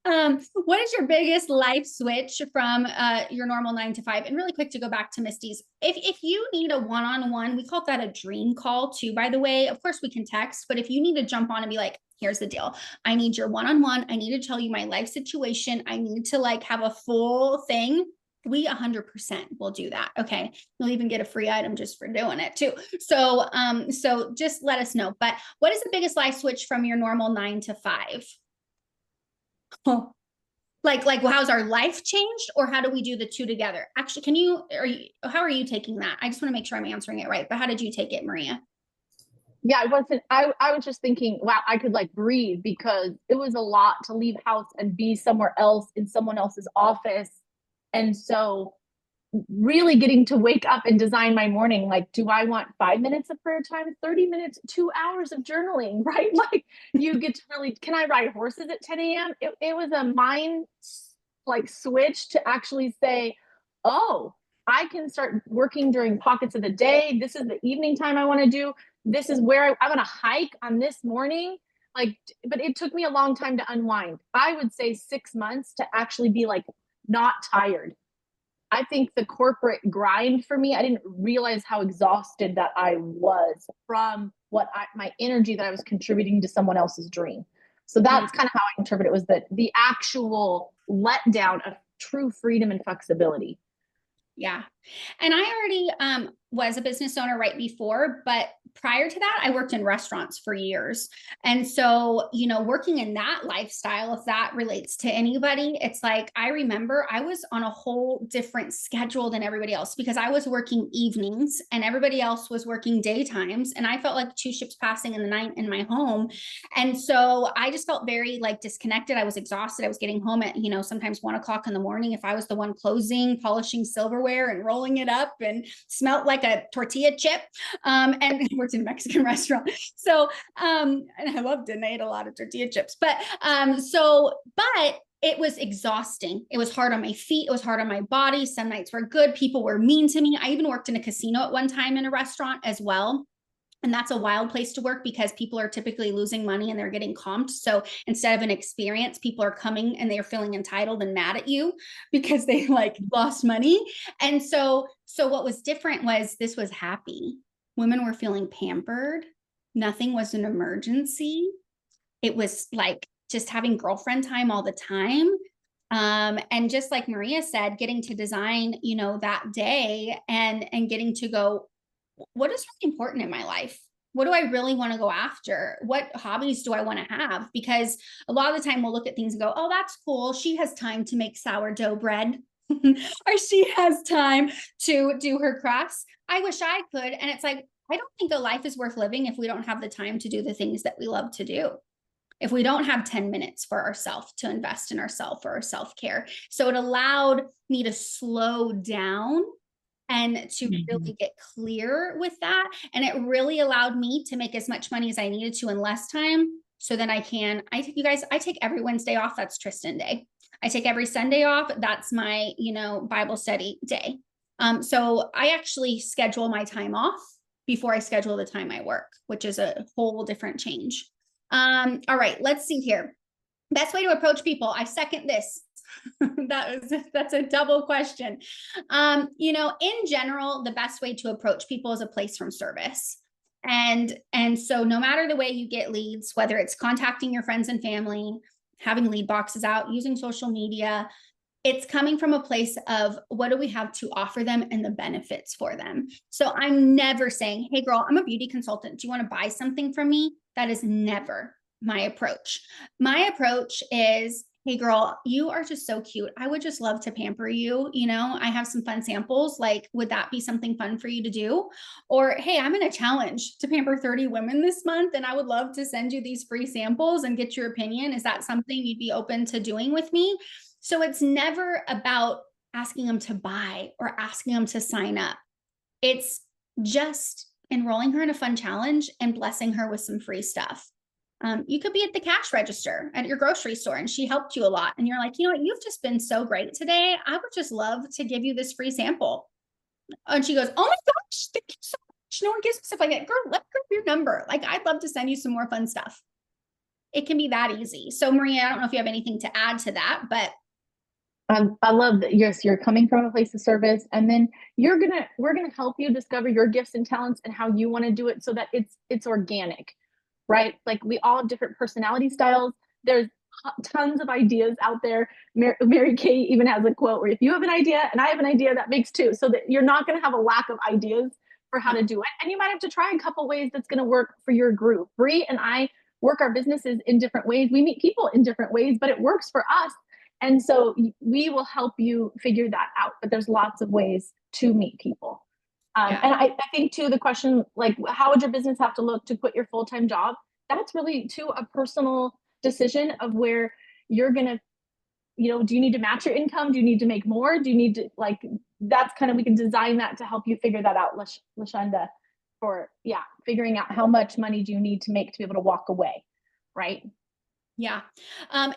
What is your biggest life switch from your normal 9 to 5? And really quick to go back to Misty's, if you need a one-on-one, we call that a dream call too, by the way. Of course we can text, but if you need to jump on and be like, here's the deal, I need your one-on-one, I need to tell you my life situation, I need to like have a full thing, we 100% will do that. Okay, you'll even get a free item just for doing it too. So so just let us know. But what is the biggest life switch from your normal 9 to 5? Oh, like how's our life changed, or how do we do the two together? Actually, how are you taking that? I just want to make sure I'm answering it right, but how did you take it, Maria? Yeah, I was just thinking, wow, I could like breathe, because it was a lot to leave house and be somewhere else in someone else's office. And so really getting to wake up and design my morning, like, do I want 5 minutes of prayer time, 30 minutes, 2 hours of journaling, right? Like you get to really, can I ride horses at 10 a.m.? It was a mind like switch to actually say, oh, I can start working during pockets of the day. This is the evening time I want to do. This is where I want to hike on this morning. Like, but it took me a long time to unwind. I would say 6 months to actually be like not tired. I think the corporate grind for me, I didn't realize how exhausted that I was from my energy that I was contributing to someone else's dream. So that's kind of how I interpret it, was that the actual letdown of true freedom and flexibility. Yeah. And I already was a business owner right before, but prior to that, I worked in restaurants for years. And so, you know, working in that lifestyle, if that relates to anybody, it's like, I remember I was on a whole different schedule than everybody else, because I was working evenings and everybody else was working daytimes. And I felt like two ships passing in the night in my home. And so I just felt very like disconnected. I was exhausted. I was getting home at, you know, sometimes 1 o'clock in the morning if I was the one closing, polishing silverware and rolling it up, and smelled like a tortilla chip. And I worked in a Mexican restaurant. So, and I loved it. And I ate a lot of tortilla chips, but it was exhausting. It was hard on my feet. It was hard on my body. Some nights were good. People were mean to me. I even worked in a casino at one time in a restaurant as well. And that's a wild place to work, because people are typically losing money and they're getting comped. So instead of an experience, people are coming and they're feeling entitled and mad at you because they like lost money. And so what was different was this was happy. Women were feeling pampered. Nothing was an emergency. It was like just having girlfriend time all the time. And just like Maria said, getting to design, you know, that day and getting to go, what is really important in my life? What do I really want to go after? What hobbies do I want to have? Because a lot of the time we'll look at things and go, oh, that's cool. She has time to make sourdough bread. Or she has time to do her crafts. I wish I could. And it's like, I don't think a life is worth living if we don't have the time to do the things that we love to do. If we don't have 10 minutes for ourselves to invest in ourselves for our self-care. So it allowed me to slow down and to really get clear with that. And it really allowed me to make as much money as I needed to in less time. So then I take every Wednesday off. That's Tristan Day. I take every Sunday off. That's my, Bible study day. So I actually schedule my time off before I schedule the time I work, which is a whole different change. All right, let's see here. Best way to approach people. I second this. That's a double question. In general, the best way to approach people is a place from service. And so no matter the way you get leads, whether it's contacting your friends and family, having lead boxes out, using social media, it's coming from a place of what do we have to offer them and the benefits for them. So I'm never saying, hey girl, I'm a beauty consultant. Do you want to buy something from me? That is never my approach. My approach is, hey girl, you are just so cute. I would just love to pamper you. I have some fun samples. Like, would that be something fun for you to do? Or, hey, I'm in a challenge to pamper 30 women this month, and I would love to send you these free samples and get your opinion. Is that something you'd be open to doing with me? So it's never about asking them to buy or asking them to sign up. It's just enrolling her in a fun challenge and blessing her with some free stuff. You could be at the cash register at your grocery store and she helped you a lot. And you're like, you know what? You've just been so great today. I would just love to give you this free sample. And she goes, oh my gosh, thank you so much. No one gives me stuff like that. Girl, let me grab your number. Like, I'd love to send you some more fun stuff. It can be that easy. So Maria, I don't know if you have anything to add to that, but I love that. Yes, you're coming from a place of service, and then we're gonna help you discover your gifts and talents and how you want to do it, so that it's organic, right? Like, we all have different personality styles. There's tons of ideas out there. Mary Kay even has a quote where if you have an idea and I have an idea, that makes two, so that you're not going to have a lack of ideas for how to do it, and you might have to try a couple ways that's going to work for your group. Bree and I work our businesses in different ways. We meet people in different ways, but it works for us. And so we will help you figure that out. But there's lots of ways to meet people. And I think too, the question, like, how would your business have to look to quit your full-time job? That's really too a personal decision of where you're going to, do you need to match your income? Do you need to make more? Do you need to, that's kind of, we can design that to help you figure that out, Lashonda, for, figuring out how much money do you need to make to be able to walk away, right? Yeah. And,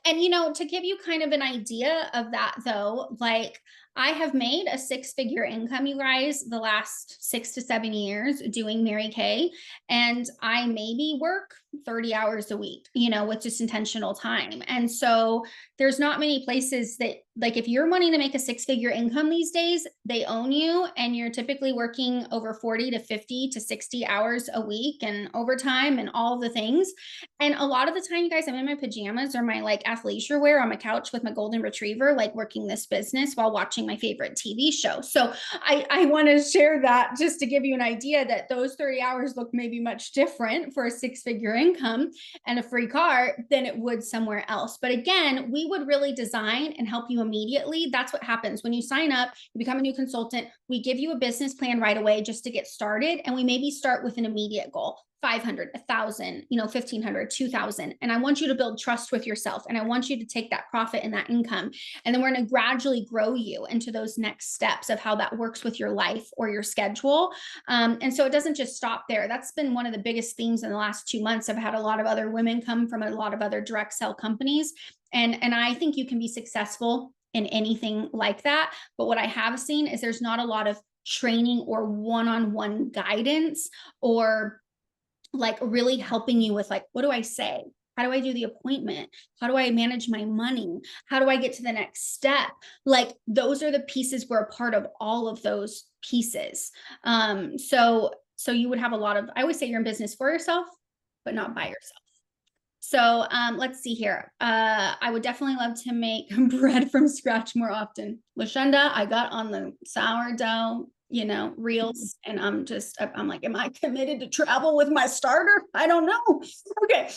to give you kind of an idea of that though, like, I have made a 6-figure income, you guys, the last 6 to 7 years doing Mary Kay. And I maybe work 30 hours a week, with just intentional time. And so there's not many places that, like, if you're wanting to make a 6-figure income these days, they own you, and you're typically working over 40 to 50 to 60 hours a week and overtime and all the things. And a lot of the time, you guys, I'm in my pajamas or my athleisure wear on my couch with my golden retriever, working this business while watching my favorite TV show. So I want to share that just to give you an idea that those 30 hours look maybe much different for a 6-figure income and a free car than it would somewhere else. But again, we would really design and help you immediately. That's what happens when you sign up, you become a new consultant. We give you a business plan right away just to get started. And we maybe start with an immediate goal. 500, 1,000, 1,500, 2,000. And I want you to build trust with yourself. And I want you to take that profit and that income. And then we're going to gradually grow you into those next steps of how that works with your life or your schedule. And so it doesn't just stop there. That's been one of the biggest themes in the last 2 months. I've had a lot of other women come from a lot of other direct sell companies. And I think you can be successful in anything like that. But what I have seen is there's not a lot of training or one-on-one guidance or really helping you with what do I say? How do I do the appointment? How do I manage my money? How do I get to the next step? Those are the pieces. We're a part of all of those pieces. So you would have a lot of, I always say you're in business for yourself, but not by yourself. So let's see here. I would definitely love to make bread from scratch more often. Lashenda, I got on the sourdough, reels, and I'm like, am I committed to travel with my starter? I don't know. Okay.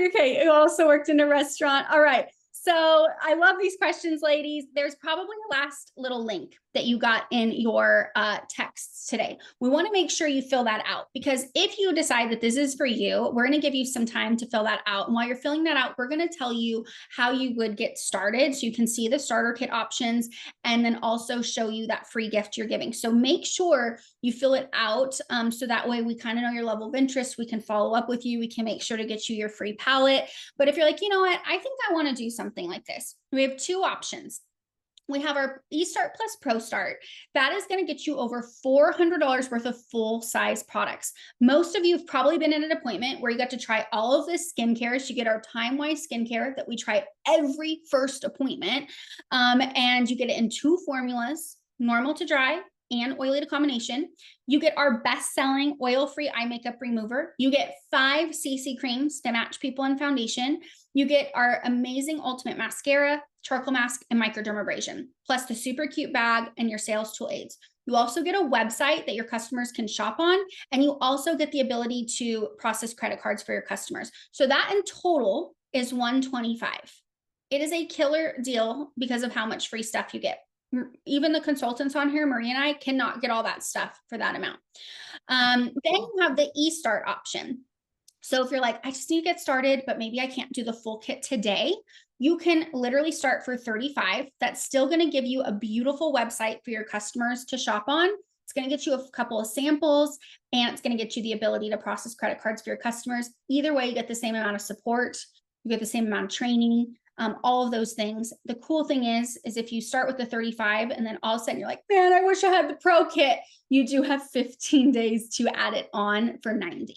Okay. You also worked in a restaurant. All right. So I love these questions, ladies. There's probably a last little link that you got in your texts today. We want to make sure you fill that out, because if you decide that this is for you, we're going to give you some time to fill that out. And while you're filling that out, we're going to tell you how you would get started. So you can see the starter kit options and then also show you that free gift you're giving. So make sure you fill it out so that way we kind of know your level of interest. We can follow up with you. We can make sure to get you your free palette. But if you're like, you know what, I think I want to do something like this, we have two options. We have our eStart Plus Pro Start. That is going to get you over $400 worth of full-size products. Most of you have probably been in an appointment where you got to try all of this skincare. So you get our time-wise skincare that we try every first appointment. And you get it in 2 formulas, normal to dry and oily to combination. You get our best-selling oil-free eye makeup remover. You get 5 CC creams to match people in foundation. You get our amazing ultimate mascara, charcoal mask, and microdermabrasion, plus the super cute bag and your sales tool aids. You also get a website that your customers can shop on, and you also get the ability to process credit cards for your customers. So that in total is $125. It is a killer deal because of how much free stuff you get. Even the consultants on here, Marie and I, cannot get all that stuff for that amount. Then you have the eStart option. So if you're like, I just need to get started, but maybe I can't do the full kit today, you can literally start for $35. That's still going to give you a beautiful website for your customers to shop on. It's going to get you a couple of samples, and it's going to get you the ability to process credit cards for your customers. Either way, you get the same amount of support, you get the same amount of training, all of those things. The cool thing is if you start with the 35 and then all of a sudden you're like, man, I wish I had the pro kit, you do have 15 days to add it on for 90.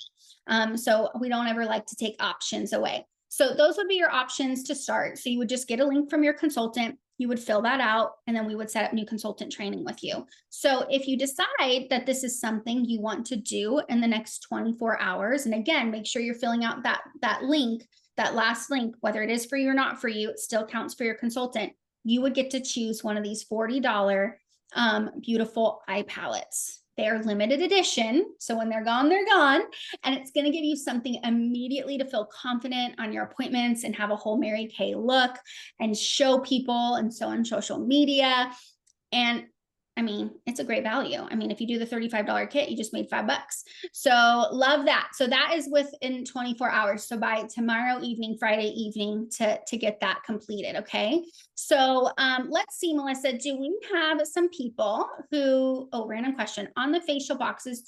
So we don't ever like to take options away. So those would be your options to start. So you would just get a link from your consultant, you would fill that out, and then we would set up new consultant training with you. So if you decide that this is something you want to do in the next 24 hours, and again, make sure you're filling out that link, that last link, whether it is for you or not for you, it still counts for your consultant. You would get to choose one of these $40 beautiful eye palettes. They're limited edition, so when they're gone, and it's going to give you something immediately to feel confident on your appointments and have a whole Mary Kay look and show people and so on social media. And I mean, it's a great value. I mean, if you do the $35 kit, you just made $5. So love that. So that is within 24 hours. So by tomorrow evening, Friday evening to get that completed. Okay. So let's see, Melissa, do we have some people who, random question on the facial boxes.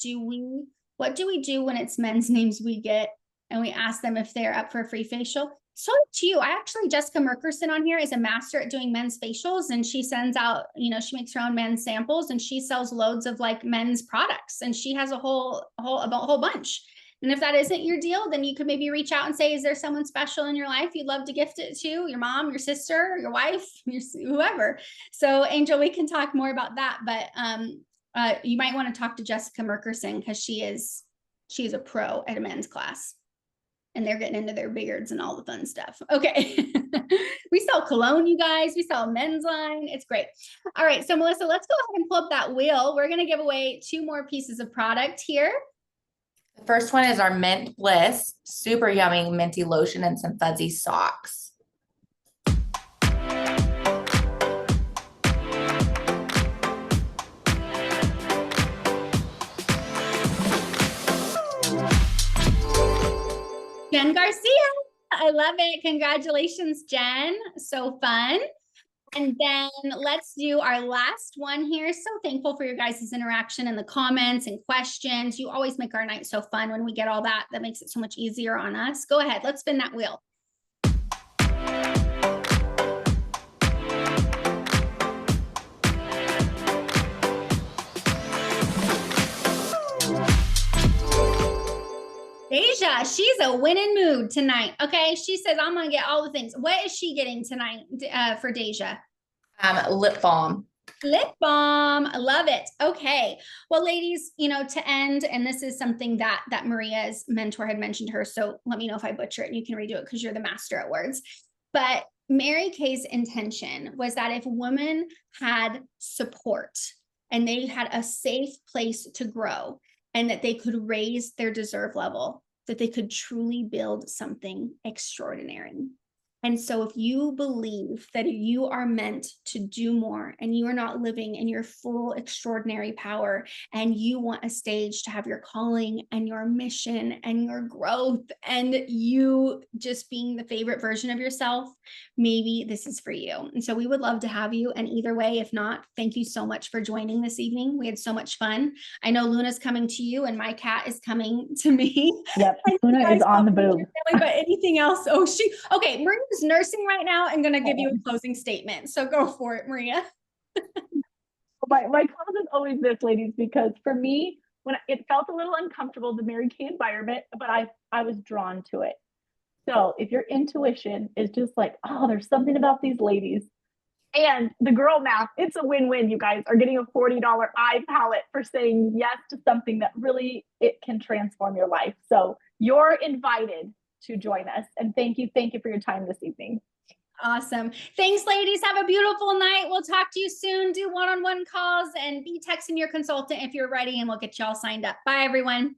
What do we do when it's men's names we get and we ask them if they're up for a free facial? So to you, Jessica Merkerson on here is a master at doing men's facials, and she sends out, she makes her own men's samples, and she sells loads of like men's products, and she has a whole bunch. And if that isn't your deal, then you could maybe reach out and say, is there someone special in your life you'd love to gift it to? Your mom, your sister, your wife, whoever. So Angel, we can talk more about that, but you might want to talk to Jessica Merkerson because she's a pro at a men's class. And they're getting into their beards and all the fun stuff. Okay. We sell cologne, you guys. We sell a men's line. It's great. All right. So Melissa, let's go ahead and pull up that wheel. We're going to give away 2 more pieces of product here. The first one is our Mint Bliss, super yummy minty lotion and some fuzzy socks. Jen Garcia. I love it. Congratulations, Jen. So fun. And then let's do our last one here. So thankful for your guys' interaction in the comments and questions. You always make our night so fun when we get all that. That makes it so much easier on us. Go ahead. Let's spin that wheel. Deja, she's a winning mood tonight. Okay. She says, I'm going to get all the things. What is she getting tonight for Deja? Lip balm. Lip balm. I love it. Okay. Well, ladies, you know, to end, and this is something that Maria's mentor had mentioned her. So let me know if I butcher it and you can redo it because you're the master at words. But Mary Kay's intention was that if women had support and they had a safe place to grow and that they could raise their deserve level, that they could truly build something extraordinary. And so if you believe that you are meant to do more and you are not living in your full extraordinary power and you want a stage to have your calling and your mission and your growth and you just being the favorite version of yourself, maybe this is for you. And so we would love to have you. And either way, if not, thank you so much for joining this evening. We had so much fun. I know Luna's coming to you and my cat is coming to me. Yep. Luna is on the move. But anything else? Oh, okay. Maria's nursing right now and going to give you a closing statement. So go for it, Maria. My cause is always this, ladies, because for me, when it felt a little uncomfortable, the Mary Kay environment, but I was drawn to it. So if your intuition is just like, oh, there's something about these ladies and the girl math, it's a win-win. You guys are getting a $40 eye palette for saying yes to something that really, it can transform your life. So you're invited to join us. And thank you for your time this evening. Awesome. Thanks, ladies. Have a beautiful night. We'll talk to you soon. Do one-on-one calls and be texting your consultant if you're ready, and we'll get you all signed up. Bye, everyone.